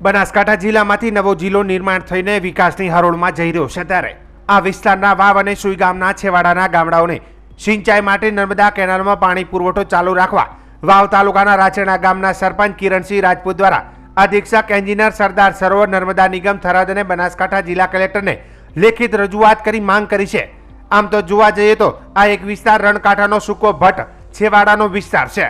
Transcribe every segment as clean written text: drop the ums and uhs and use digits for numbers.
બનાસકાંઠા જિલ્લામાંથી નવો જિલ્લો નિર્માણ થઈને વિકાસની હરોળમાં જઈ રહ્યો છે ત્યારે આ વિસ્તારના વાવ અને સુઈ ગામના છેવાડાના ગામડાઓને સિંચાઈ માટે નર્મદા કેનાલમાં પાણી પુરવઠો ચાલુ રાખવા વાવ તાલુકાના રાચેણા ગામના સરપંચ કિરણસિંહ રાજપૂત દ્વારા અધિક્ષક એન્જિનિયર સરદાર સરોવર નર્મદા નિગમ થરાદ અને બનાસકાંઠા જિલ્લા કલેક્ટરને લેખિત રજૂઆત કરી માંગ કરી છે। આમ તો જોવા જઈએ તો આ એક વિસ્તાર રણકાંઠાનો સૂકો ભટ્ટ છેવાડાનો વિસ્તાર છે।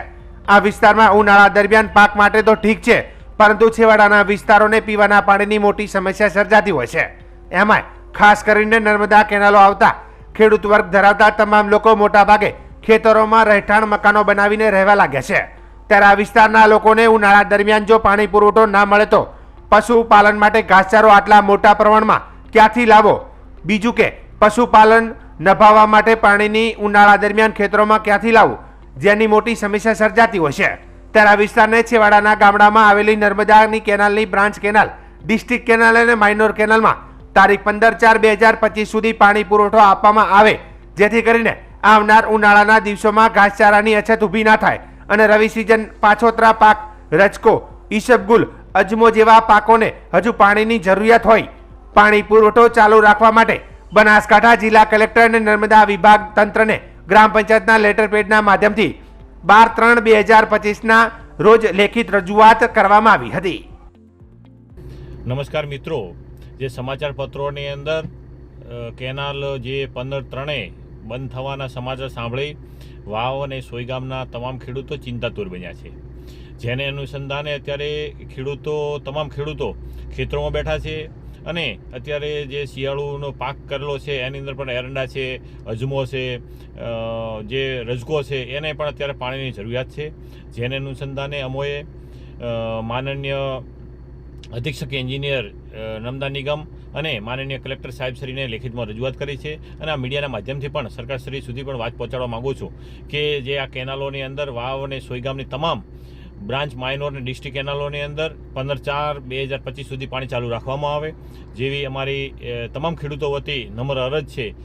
આ વિસ્તારમાં ઉનાળા દરમિયાન પાક માટે તો ઠીક છે, પરંતુ છેવાડાના વિસ્તારોને પીવાના પાણીની મોટી સમસ્યા સર્જાતી હોય છે। એમાંય ખાસ કરીને નર્મદા કેનાલો આવતા ખેડૂત વર્ગ ધરાવતા તમામ લોકો મોટાભાગે ખેતરોમાં રહેઠાણ મકાનો બનાવીને રહેવા લાગ્યા છે। ત્યારે આ વિસ્તારના લોકોને ઉનાળા દરમિયાન જો પાણી પુરવઠો ના મળે તો પશુપાલન માટે ઘાસચારો આટલા મોટા પ્રમાણમાં ક્યાંથી લાવો, બીજું કે પશુપાલન નભાવવા માટે પાણીની ઉનાળા દરમિયાન ખેતરોમાં ક્યાંથી લાવવું, જેની મોટી સમસ્યા સર્જાતી હોય છે। ત્યારે આ વિસ્તારને છેવાડાના ગામડામાં આવેલી નર્મદાની કેનાલની બ્રાન્ચ કેનાલ, ડિસ્ટ્રિક્ટ કેનાલ અને માઇનોર કેનાલમાં તારીખ 15/4/2025 સુધી પાણી પુરવઠો આપવામાં આવે, જેથી કરીને આવનાર ઉનાળાના દિવસોમાં ઘાસચારાની અછત ઊભી ના થાય અને રવિ સિઝન પાછોતરા પાક રચકો, ઈસબગુલ, અજમો જેવા પાકોને હજુ પાણીની જરૂરિયાત હોય। પાણી પુરવઠો ચાલુ રાખવા માટે બનાસકાંઠા જિલ્લા કલેક્ટર અને નર્મદા વિભાગ તંત્રને ગ્રામ પંચાયતના લેટર પેડના માધ્યમથી 12/3/2025 રોજ લેખિત રજૂઆત કરવામાં આવી હતી। નમસ્કાર મિત્રો, જે સમાચાર પત્રોની અંદર કેનાલ જે 15/3 બંધ થવાના સમાચાર સાંભળી વાવ અને સોઈ ગામના તમામ ખેડૂતો ચિંતાતુર બન્યા છે, જેને અનુસંધાને અત્યારે તમામ ખેડૂતો ખેતરોમાં બેઠા છે અને અત્યારે જે શિયાળુનો પાક કરેલો છે એની અંદર પણ એરંડા છે, અજમો છે, જે રજકો છે, એને પણ અત્યારે પાણીની જરૂરિયાત છે। જેને અનુસંધાને અમોએ માનનીય અધિક્ષક એન્જિનિયર નર્મદા નિગમ અને માનનીય કલેક્ટર સાહેબશ્રીને લેખિતમાં રજૂઆત કરી છે અને આ મીડિયાના માધ્યમથી પણ સરકારશ્રી સુધી પણ વાત પહોંચાડવા માગું છું કે જે આ કેનાલોની અંદર વાવ અને સોઈ ગામની તમામ બ્રાન્ચ, માઇનોર અને ડિસ્ટ્રિક્ટ કેનાલોની અંદર 15/4/2025 સુધી પાણી ચાલુ રાખવામાં આવે, જેવી અમારી તમામ ખેડૂતો વતી નમ્ર અરજ છે।